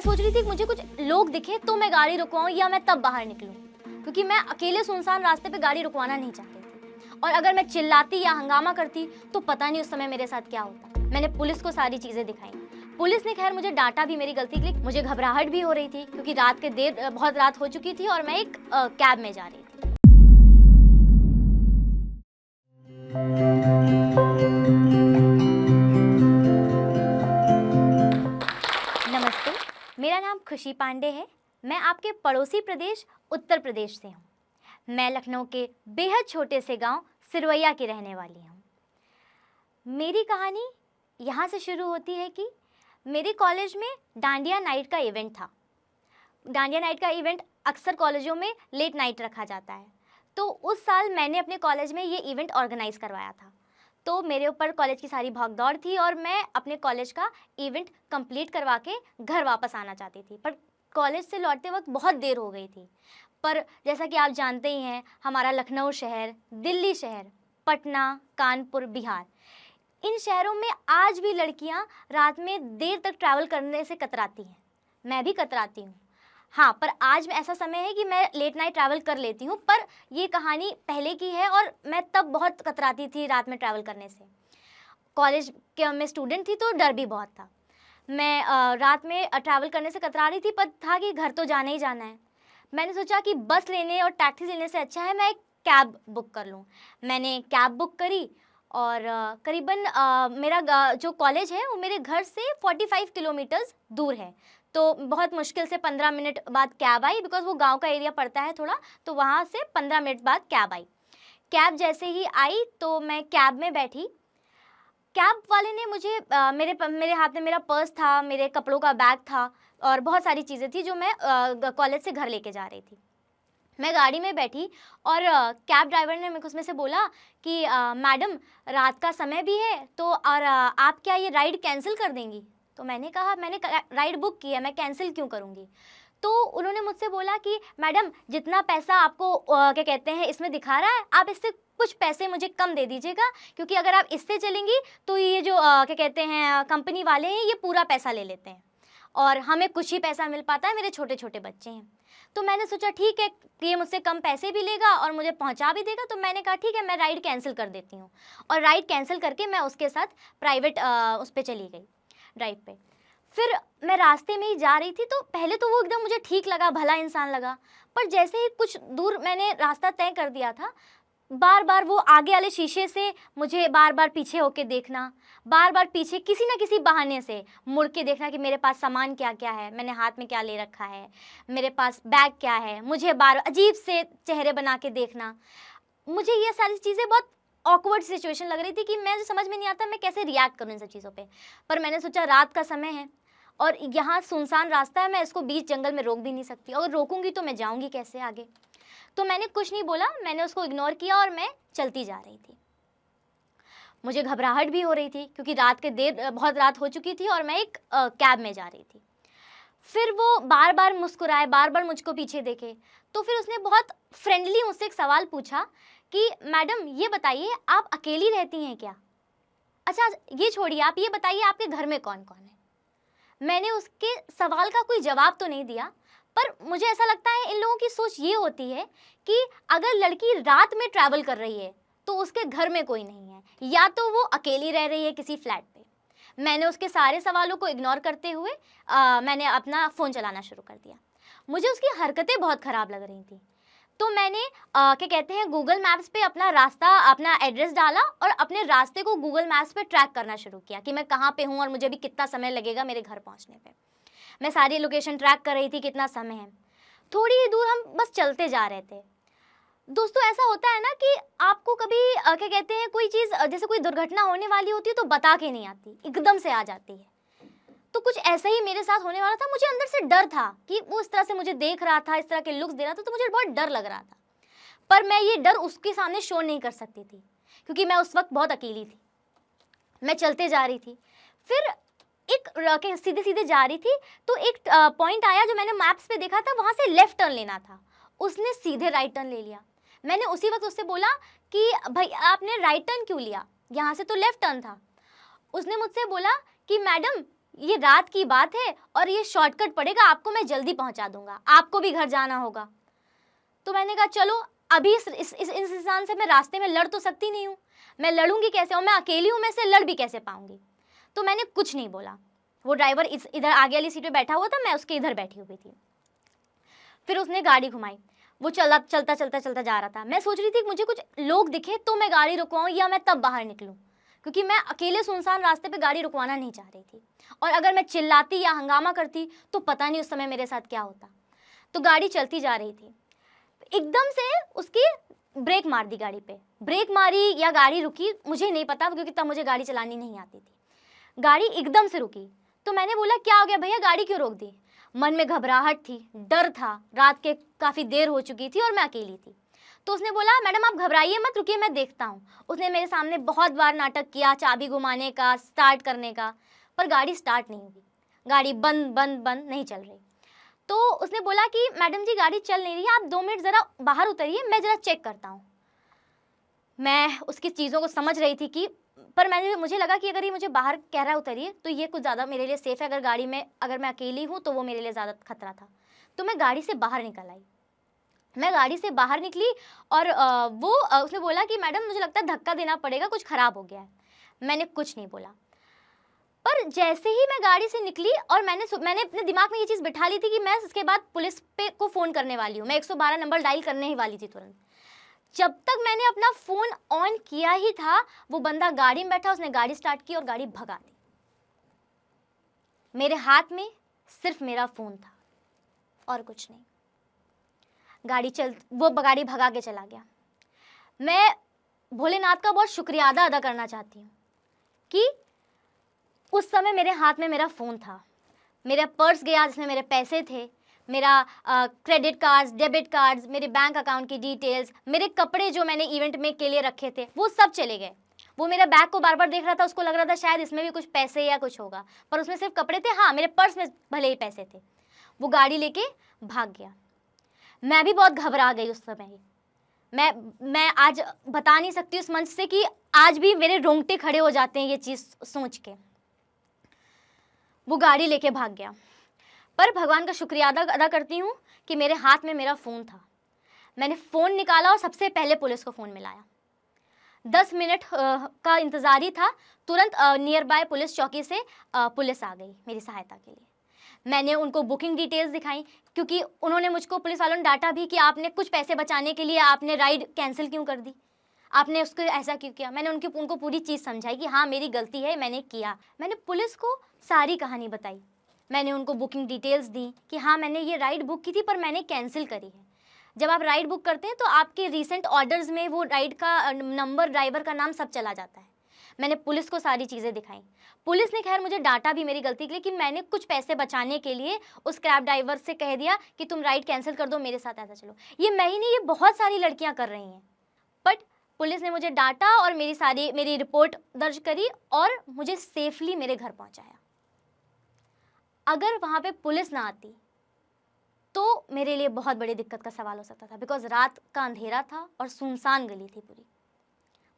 मैं सोच रही थी कि मुझे कुछ लोग दिखे तो मैं गाड़ी रुकवाऊं या मैं तब बाहर निकलूं, क्योंकि मैं अकेले सुनसान रास्ते पे गाड़ी रुकवाना नहीं चाहती थी। और अगर मैं चिल्लाती या हंगामा करती तो पता नहीं उस समय मेरे साथ क्या होता। मैंने पुलिस को सारी चीजें दिखाई। पुलिस ने खैर मुझे डांटा भी मेरी गलती के लिए। मुझे घबराहट भी हो रही थी क्योंकि बहुत रात हो चुकी थी और मैं एक कैब में जा रही थी। नमस्ते, मेरा नाम खुशी पांडे है। मैं आपके पड़ोसी प्रदेश उत्तर प्रदेश से हूँ। मैं लखनऊ के बेहद छोटे से गांव सिरवैया की रहने वाली हूँ। मेरी कहानी यहाँ से शुरू होती है कि मेरे कॉलेज में डांडिया नाइट का इवेंट था। डांडिया नाइट का इवेंट अक्सर कॉलेजों में लेट नाइट रखा जाता है, तो उस साल मैंने अपने कॉलेज में ये इवेंट ऑर्गेनाइज करवाया था। तो मेरे ऊपर कॉलेज की सारी भागदौड़ थी और मैं अपने कॉलेज का इवेंट कंप्लीट करवा के घर वापस आना चाहती थी, पर कॉलेज से लौटते वक्त बहुत देर हो गई थी। पर जैसा कि आप जानते ही हैं, हमारा लखनऊ शहर, दिल्ली शहर, पटना, कानपुर, बिहार, इन शहरों में आज भी लड़कियां रात में देर तक ट्रैवल करने से कतराती हैं। मैं भी कतराती हूँ। हाँ, पर आज ऐसा समय है कि मैं लेट नाइट ट्रैवल कर लेती हूँ, पर ये कहानी पहले की है और मैं तब बहुत कतराती थी रात में ट्रैवल करने से। कॉलेज के में स्टूडेंट थी तो डर भी बहुत था। मैं रात में ट्रैवल करने से कतरा रही थी, पर था कि घर तो जाना ही जाना है। मैंने सोचा कि बस लेने और टैक्सी लेने से अच्छा है मैं एक कैब बुक कर लूँ। मैंने कैब बुक करी और करीबन मेरा जो कॉलेज है वो मेरे घर से 45 किलोमीटर्स दूर है, तो बहुत मुश्किल से 15 मिनट बाद कैब आई, बिकॉज वो गांव का एरिया पड़ता है थोड़ा, तो वहाँ से 15 मिनट बाद कैब आई। कैब जैसे ही आई तो मैं कैब में बैठी। कैब वाले ने मुझे मेरे हाथ में मेरा पर्स था, मेरे कपड़ों का बैग था और बहुत सारी चीज़ें थी जो मैं कॉलेज से घर लेके जा रही थी। मैं गाड़ी में बैठी और कैब ड्राइवर ने मेरे को उसमें से बोला कि मैडम, रात का समय भी है तो और आप क्या ये राइड कैंसिल कर देंगी? तो मैंने कहा मैंने राइड बुक की है, मैं कैंसिल क्यों करूँगी? तो उन्होंने मुझसे बोला कि मैडम, जितना पैसा आपको क्या कहते हैं इसमें दिखा रहा है, आप इससे कुछ पैसे मुझे कम दे दीजिएगा, क्योंकि अगर आप इससे चलेंगी तो ये जो क्या कहते हैं कंपनी वाले हैं ये पूरा पैसा ले लेते हैं और हमें कुछ ही पैसा मिल पाता है, मेरे छोटे छोटे बच्चे हैं। तो मैंने सोचा ठीक है कि ये मुझसे कम पैसे भी लेगा और मुझे पहुंचा भी देगा, तो मैंने कहा ठीक है मैं राइड कैंसिल कर देती हूँ। और राइड कैंसिल करके मैं उसके साथ प्राइवेट उस पर चली गई, ड्राइव पे। फिर मैं रास्ते में ही जा रही थी तो पहले तो वो एकदम मुझे ठीक लगा, भला इंसान लगा, पर जैसे ही कुछ दूर मैंने रास्ता तय कर दिया था, बार बार वो आगे वाले शीशे से मुझे बार बार पीछे होके देखना, बार बार पीछे किसी ना किसी बहाने से मुड़ के देखना कि मेरे पास सामान क्या क्या है, मैंने हाथ में क्या ले रखा है, मेरे पास बैग क्या है, मुझे बार अजीब से चेहरे बना के देखना। मुझे ये सारी चीज़ें बहुत ऑकवर्ड सिचुएशन लग रही थी कि मैं समझ में नहीं आता मैं कैसे रिएक्ट करूँ इन सब चीज़ों पे। पर मैंने सोचा रात का समय है और यहाँ सुनसान रास्ता है, मैं इसको बीच जंगल में रोक भी नहीं सकती, और रोकूंगी तो मैं जाऊँगी कैसे आगे। तो मैंने कुछ नहीं बोला, मैंने उसको इग्नोर किया और मैं चलती जा रही थी। मुझे घबराहट भी हो रही थी क्योंकि बहुत रात हो चुकी थी और मैं एक कैब में जा रही थी। फिर वो बार बार मुस्कुराए, बार बार मुझको पीछे देखे, तो फिर उसने बहुत फ्रेंडली मुझसे एक सवाल पूछा कि मैडम ये बताइए आप अकेली रहती हैं क्या? अच्छा ये छोड़िए, आप ये बताइए आपके घर में कौन कौन है? मैंने उसके सवाल का कोई जवाब तो नहीं दिया, पर मुझे ऐसा लगता है इन लोगों की सोच ये होती है कि अगर लड़की रात में ट्रैवल कर रही है तो उसके घर में कोई नहीं है, या तो वो अकेली रह रही है किसी फ्लैट पे। मैंने उसके सारे सवालों को इग्नोर करते हुए मैंने अपना फ़ोन चलाना शुरू कर दिया। मुझे उसकी हरकतें बहुत ख़राब लग रही थी, तो मैंने क्या कहते हैं गूगल मैप्स पे अपना एड्रेस डाला और अपने रास्ते को गूगल मैप्स पे ट्रैक करना शुरू किया कि मैं कहाँ पे हूँ और मुझे भी कितना समय लगेगा मेरे घर पहुँचने पे। मैं सारी लोकेशन ट्रैक कर रही थी, कितना समय है। थोड़ी ही दूर हम बस चलते जा रहे थे। दोस्तों ऐसा होता है ना कि आपको कभी क्या कहते हैं कोई चीज़ जैसे कोई दुर्घटना होने वाली होती है तो बता के नहीं आती, एकदम से आ जाती है। तो कुछ ऐसा ही मेरे साथ होने वाला था। मुझे अंदर से डर था कि वो इस तरह से मुझे देख रहा था, इस तरह के लुक्स दे रहा था, तो मुझे बहुत डर लग रहा था। पर मैं ये डर उसके सामने शो नहीं कर सकती थी क्योंकि मैं उस वक्त बहुत अकेली थी। मैं चलते जा रही थी, फिर एक सीधे सीधे जा रही थी तो एक पॉइंट आया जो मैंने मैप्स पे देखा था, वहाँ से लेफ्ट टर्न लेना था। उसने सीधे राइट टर्न ले लिया। मैंने उसी वक्त उससे बोला कि भाई आपने राइट टर्न क्यों लिया, यहाँ से तो लेफ्ट टर्न था। उसने मुझसे बोला कि मैडम ये रात की बात है और ये शॉर्टकट पड़ेगा, आपको मैं जल्दी पहुंचा दूंगा, आपको भी घर जाना होगा। तो मैंने कहा चलो, अभी इस इंसान से मैं रास्ते में लड़ तो सकती नहीं हूँ, मैं लड़ूंगी कैसे, और मैं अकेली हूँ, मैं इससे लड़ भी कैसे पाऊंगी। तो मैंने कुछ नहीं बोला। वो ड्राइवर इधर आगे वाली सीट पे बैठा हुआ था, मैं उसके इधर बैठी हुई थी। फिर उसने गाड़ी घुमाई, वो चलता जा रहा था। मैं सोच रही थी मुझे कुछ लोग दिखे तो मैं गाड़ी रुकवाऊँ या मैं तब बाहर निकलूँ, क्योंकि मैं अकेले सुनसान रास्ते पे गाड़ी रुकवाना नहीं चाह रही थी। और अगर मैं चिल्लाती या हंगामा करती तो पता नहीं उस समय मेरे साथ क्या होता। तो गाड़ी चलती जा रही थी, एकदम से उसकी ब्रेक मार दी गाड़ी पे। ब्रेक मारी या गाड़ी रुकी मुझे नहीं पता, क्योंकि तब मुझे गाड़ी चलानी नहीं आती थी। गाड़ी एकदम से रुकी। तो मैंने बोला क्या हो गया भैया, गाड़ी क्यों रोक दी? मन में घबराहट थी, डर था, रात के काफ़ी देर हो चुकी थी और मैं अकेली थी। तो उसने बोला मैडम आप घबराइए मत, रुकिए मैं देखता हूँ। उसने मेरे सामने बहुत बार नाटक किया, चाबी घुमाने का, स्टार्ट करने का, पर गाड़ी स्टार्ट नहीं हुई। गाड़ी बंद बंद बंद नहीं चल रही। तो उसने बोला कि मैडम जी गाड़ी चल नहीं रही है, आप 2 मिनट ज़रा बाहर उतरिए, मैं ज़रा चेक करता हूँ। मैं उसकी चीज़ों को समझ रही थी कि, पर मुझे लगा कि अगर ये मुझे बाहर कह रहा है उतरिए तो ये कुछ ज़्यादा मेरे लिए सेफ़ है। अगर गाड़ी में अगर मैं अकेली हूँ तो वो मेरे लिए ज़्यादा खतरा था। तो मैं गाड़ी से बाहर निकल आई। मैं गाड़ी से बाहर निकली और उसने बोला कि मैडम मुझे लगता है धक्का देना पड़ेगा, कुछ ख़राब हो गया है। मैंने कुछ नहीं बोला। पर जैसे ही मैं गाड़ी से निकली और मैंने अपने दिमाग में ये चीज़ बिठा ली थी कि मैं इसके बाद पुलिस पे को फ़ोन करने वाली हूँ, मैं 112 नंबर डायल करने ही वाली थी तुरंत। जब तक मैंने अपना फ़ोन ऑन किया ही था, वो बंदा गाड़ी में बैठा, उसने गाड़ी स्टार्ट की और गाड़ी भगा दी। मेरे हाथ में सिर्फ मेरा फ़ोन था और कुछ नहीं। वो गाड़ी भगा के चला गया। मैं भोलेनाथ का बहुत शुक्रिया अदा करना चाहती हूँ कि उस समय मेरे हाथ में मेरा फ़ोन था, मेरा पर्स गया जिसमें मेरे पैसे थे, मेरा क्रेडिट कार्ड्स, डेबिट कार्ड्स, मेरे बैंक अकाउंट की डिटेल्स, मेरे कपड़े जो मैंने इवेंट में के लिए रखे थे वो सब चले गए। वो मेरा बैग को बार बार देख रहा था, उसको लग रहा था शायद इसमें भी कुछ पैसे या कुछ होगा, पर उसमें सिर्फ कपड़े थे। हाँ, मेरे पर्स में भले ही पैसे थे। वो गाड़ी लेके भाग गया। मैं भी बहुत घबरा गई उस समय। मैं आज बता नहीं सकती उस मंच से कि आज भी मेरे रोंगटे खड़े हो जाते हैं ये चीज़ सोच के। वो गाड़ी लेके भाग गया, पर भगवान का शुक्रिया अदा करती हूँ कि मेरे हाथ में मेरा फ़ोन था। मैंने फ़ोन निकाला और सबसे पहले पुलिस को फ़ोन मिलाया। 10 मिनट का इंतज़ार ही था, तुरंत नियर बाय पुलिस चौकी से पुलिस आ गई मेरी सहायता के लिए। मैंने उनको बुकिंग डिटेल्स दिखाई, क्योंकि उन्होंने मुझको, पुलिस वालों ने डांटा भी कि आपने कुछ पैसे बचाने के लिए आपने राइड कैंसिल क्यों कर दी, आपने उसको ऐसा क्यों किया। मैंने उनको पूरी चीज़ समझाई कि हाँ मेरी गलती है, मैंने किया। मैंने पुलिस को सारी कहानी बताई। मैंने उनको बुकिंग डिटेल्स दी कि हाँ मैंने ये राइड बुक की थी पर मैंने कैंसिल करी है। जब आप राइड बुक करते हैं तो आपके रीसेंट ऑर्डर्स में वो राइड का नंबर, ड्राइवर का नाम सब चला जाता है। मैंने पुलिस को सारी चीज़ें दिखाई। पुलिस ने खैर मुझे डांटा भी मेरी गलती के लिए कि मैंने कुछ पैसे बचाने के लिए उस कैब ड्राइवर से कह दिया कि तुम राइड कैंसिल कर दो, मेरे साथ ऐसा चलो। ये मैं ही नहीं, ये बहुत सारी लड़कियां कर रही हैं। बट पुलिस ने मुझे डांटा और मेरी रिपोर्ट दर्ज करी और मुझे सेफली मेरे घर पहुंचाया। अगर वहाँ पे पुलिस ना आती तो मेरे लिए बहुत बड़ी दिक्कत का सवाल हो सकता था, बिकॉज रात का अंधेरा था और सुनसान गली थी पूरी।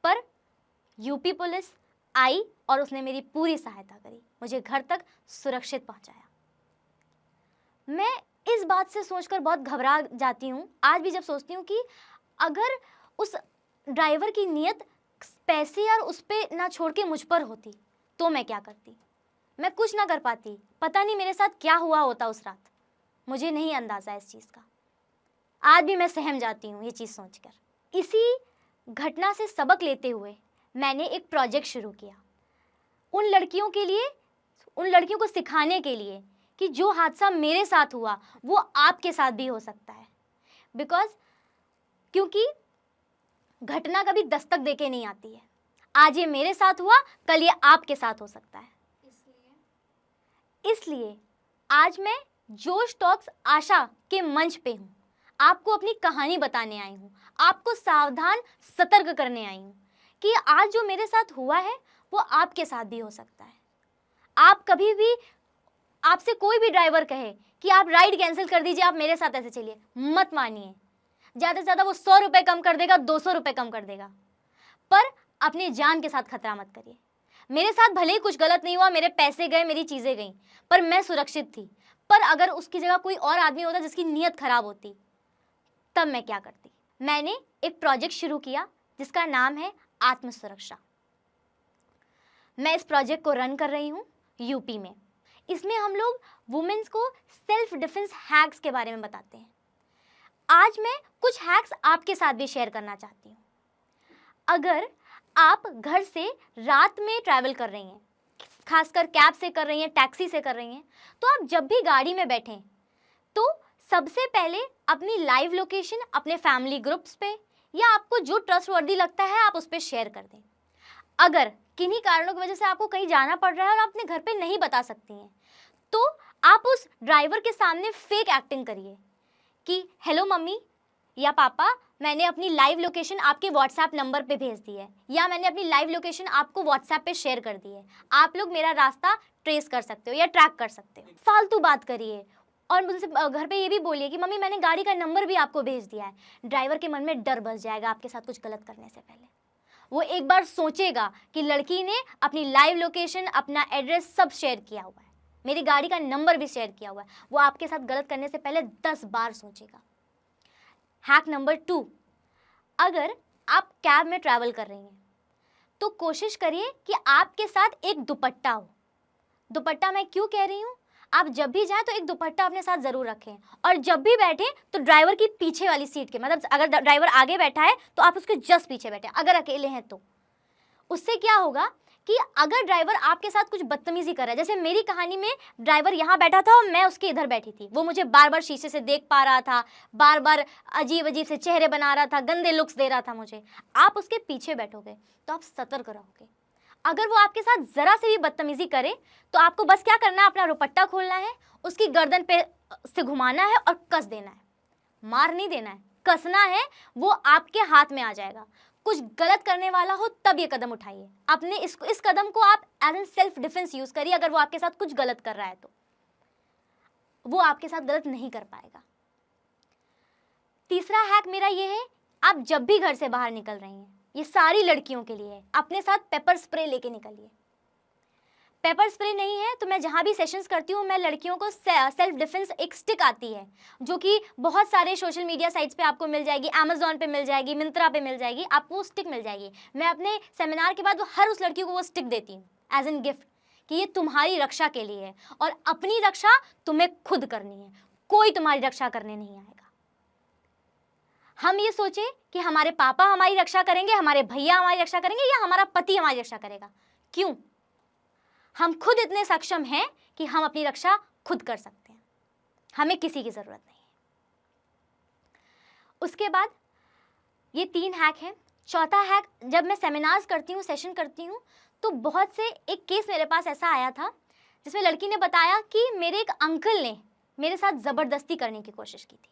पर यूपी पुलिस आई और उसने मेरी पूरी सहायता करी, मुझे घर तक सुरक्षित पहुंचाया। मैं इस बात से सोचकर बहुत घबरा जाती हूँ आज भी, जब सोचती हूँ कि अगर उस ड्राइवर की नीयत पैसे यार उस पर ना छोड़ के मुझ पर होती तो मैं क्या करती। मैं कुछ ना कर पाती, पता नहीं मेरे साथ क्या हुआ होता उस रात, मुझे नहीं अंदाज़ा इस चीज़ का। आज भी मैं सहम जाती हूँ ये चीज़ सोचकर। इसी घटना से सबक लेते हुए मैंने एक प्रोजेक्ट शुरू किया उन लड़कियों के लिए, उन लड़कियों को सिखाने के लिए कि जो हादसा मेरे साथ हुआ वो आपके साथ भी हो सकता है। क्योंकि घटना कभी दस्तक देके नहीं आती है। आज ये मेरे साथ हुआ, कल ये आपके साथ हो सकता है। इसलिए आज मैं जोश टॉक्स आशा के मंच पे हूँ, आपको अपनी कहानी बताने आई हूँ, आपको सावधान सतर्क करने आई हूँ कि आज जो मेरे साथ हुआ है वो आपके साथ भी हो सकता है। आप कभी भी, आपसे कोई भी ड्राइवर कहे कि आप राइड कैंसिल कर दीजिए, आप मेरे साथ ऐसे चलिए, मत मानिए। ज़्यादा से ज़्यादा वो 100 रुपये कम कर देगा, 200 रुपये कम कर देगा, पर अपनी जान के साथ खतरा मत करिए। मेरे साथ भले ही कुछ गलत नहीं हुआ, मेरे पैसे गए, मेरी चीज़ें गईं, पर मैं सुरक्षित थी। पर अगर उसकी जगह कोई और आदमी होता जिसकी नीयत खराब होती, तब मैं क्या करती? मैंने एक प्रोजेक्ट शुरू किया जिसका नाम है आत्म सुरक्षा। मैं इस प्रोजेक्ट को रन कर रही हूँ यूपी में। इसमें हम लोग वुमेन्स को सेल्फ डिफेंस हैक्स के बारे में बताते हैं। आज मैं कुछ हैक्स आपके साथ भी शेयर करना चाहती हूँ। अगर आप घर से रात में ट्रैवल कर रही हैं, खासकर कैब से कर रही हैं, टैक्सी से कर रही हैं, तो आप जब भी गाड़ी में बैठें तो सबसे पहले अपनी लाइव लोकेशन अपने फैमिली ग्रुप्स पे या आपको जो ट्रस्टवर्दी लगता है आप उस पर शेयर कर दें। अगर किन्हीं कारणों की वजह से आपको कहीं जाना पड़ रहा है और आप अपने घर पे नहीं बता सकती हैं, तो आप उस ड्राइवर के सामने फेक एक्टिंग करिए कि हेलो मम्मी या पापा, मैंने अपनी लाइव लोकेशन आपके व्हाट्सएप नंबर पे भेज दी है, या मैंने अपनी लाइव लोकेशन आपको व्हाट्सएप पे शेयर कर दी है, आप लोग मेरा रास्ता ट्रेस कर सकते हो या ट्रैक कर सकते हो। फालतू बात करिए और मुझसे घर पे ये भी बोलिए कि मम्मी मैंने गाड़ी का नंबर भी आपको भेज दिया है। ड्राइवर के मन में डर बस जाएगा आपके साथ कुछ गलत करने से पहले। वो एक बार सोचेगा कि लड़की ने अपनी लाइव लोकेशन, अपना एड्रेस सब शेयर किया हुआ है, मेरी गाड़ी का नंबर भी शेयर किया हुआ है। वो आपके साथ गलत करने से पहले 10 बार सोचेगा। हैक नंबर 2, अगर आप कैब में ट्रैवल कर रही हैं तो कोशिश करिए कि आपके साथ एक दुपट्टा हो। दुपट्टा मैं क्यों कह रही हूँ, आप जब भी जाएं तो एक दुपट्टा अपने साथ ज़रूर रखें, और जब भी बैठें तो ड्राइवर की पीछे वाली सीट के, मतलब अगर ड्राइवर आगे बैठा है तो आप उसके जस्ट पीछे बैठे, अगर अकेले हैं तो। उससे क्या होगा कि अगर ड्राइवर आपके साथ कुछ बदतमीजी कर रहा है, जैसे मेरी कहानी में ड्राइवर यहाँ बैठा था और मैं उसके इधर बैठी थी, वो मुझे बार बार शीशे से देख पा रहा था, बार बार अजीब अजीब से चेहरे बना रहा था, गंदे लुक्स दे रहा था मुझे। आप उसके पीछे बैठोगे तो आप सतर्क रहोगे। अगर वो आपके साथ ज़रा से भी बदतमीजी करे तो आपको बस क्या करना है, अपना दुपट्टा खोलना है, उसकी गर्दन पे से घुमाना है और कस देना है। मार नहीं देना है, कसना है, वो आपके हाथ में आ जाएगा। कुछ गलत करने वाला हो तब ये कदम उठाइए। अपने इस कदम को आप as an self defence use करिए। अगर वो आपके साथ कुछ गलत कर रहा है तो वो आपके साथ गलत नहीं कर पाएगा। तीसरा हैक मेरा ये है, आप जब भी घर से बाहर निकल रही हैं, ये सारी लड़कियों के लिए है, अपने साथ पेपर स्प्रे लेके निकलिए। पेपर स्प्रे नहीं है तो मैं जहाँ भी सेशंस करती हूँ, मैं लड़कियों को सेल्फ डिफेंस एक स्टिक आती है जो कि बहुत सारे सोशल मीडिया साइट्स पे आपको मिल जाएगी, अमेजोन पे मिल जाएगी, मिंत्रा पे मिल जाएगी, आपको वो स्टिक मिल जाएगी। मैं अपने सेमिनार के बाद हर उस लड़की को वो स्टिक देती हूँ एज एन गिफ्ट कि ये तुम्हारी रक्षा के लिए है और अपनी रक्षा तुम्हें खुद करनी है, कोई तुम्हारी रक्षा करने नहीं आएगा। हम ये सोचे कि हमारे पापा हमारी रक्षा करेंगे, हमारे भैया हमारी रक्षा करेंगे या हमारा पति हमारी रक्षा करेगा। क्यों? हम खुद इतने सक्षम हैं कि हम अपनी रक्षा खुद कर सकते हैं, हमें किसी की ज़रूरत नहीं है। उसके बाद ये 3 हैक हैं। चौथा हैक, जब मैं सेमिनार्स करती हूँ, सेशन करती हूँ, तो बहुत से एक केस मेरे पास ऐसा आया था जिसमें लड़की ने बताया कि मेरे एक अंकल ने मेरे साथ ज़बरदस्ती करने की कोशिश की थी।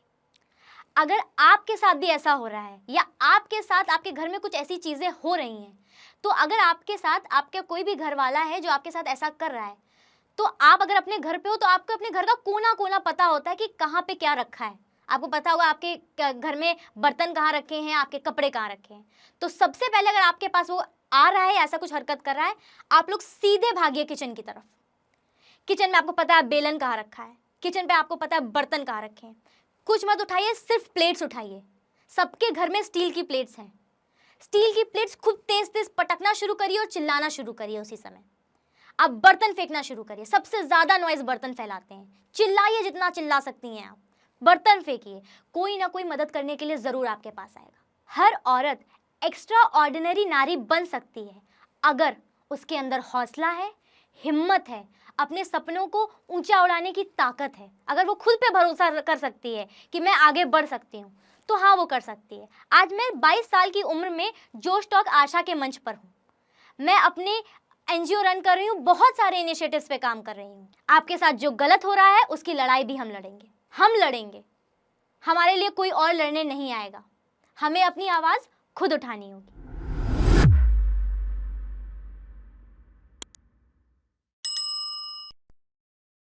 अगर आपके साथ भी ऐसा हो रहा है या आपके साथ आपके घर में कुछ ऐसी चीज़ें हो रही हैं, तो अगर आपके साथ आपका कोई भी घर वाला है जो आपके साथ ऐसा कर रहा है, तो आप अगर अपने घर पे हो तो आपको अपने घर का कोना कोना पता होता है कि कहाँ पे क्या रखा है। आपको पता होगा आपके घर में बर्तन कहाँ रखे हैं, आपके कपड़े कहाँ रखे हैं। तो सबसे पहले अगर आपके पास वो आ रहा है, ऐसा कुछ हरकत कर रहा है, आप लोग सीधे भागिए किचन की तरफ। किचन में आपको पता है बेलन कहाँ रखा है, किचन पे आपको पता है बर्तन कहाँ रखे हैं। कुछ मत उठाइए, सिर्फ प्लेट्स उठाइए। सबके घर में स्टील की प्लेट्स हैं, स्टील की प्लेट्स खूब तेज तेज पटकना शुरू करिए और चिल्लाना शुरू करिए। उसी समय आप बर्तन फेंकना शुरू करिए। सबसे ज़्यादा नॉइज़ बर्तन फैलाते हैं। चिल्लाइए, जितना चिल्ला सकती हैं आप, बर्तन फेंकिए। कोई ना कोई मदद करने के लिए ज़रूर आपके पास आएगा। हर औरत एक्स्ट्रा ऑर्डिनरी नारी बन सकती है अगर उसके अंदर हौसला है, हिम्मत है, अपने सपनों को ऊंचा उड़ाने की ताकत है। अगर वो खुद पे भरोसा कर सकती है कि मैं आगे बढ़ सकती हूँ, तो हाँ, वो कर सकती है। आज मैं 22 साल की उम्र में जोश टॉक आशा के मंच पर हूँ। मैं अपने एनजीओ रन कर रही हूँ, बहुत सारे इनिशिएटिव्स पे काम कर रही हूँ। आपके साथ जो गलत हो रहा है उसकी लड़ाई भी हम लड़ेंगे, हम लड़ेंगे। हमारे लिए कोई और लड़ने नहीं आएगा। हमें अपनी आवाज़ खुद उठानी होगी।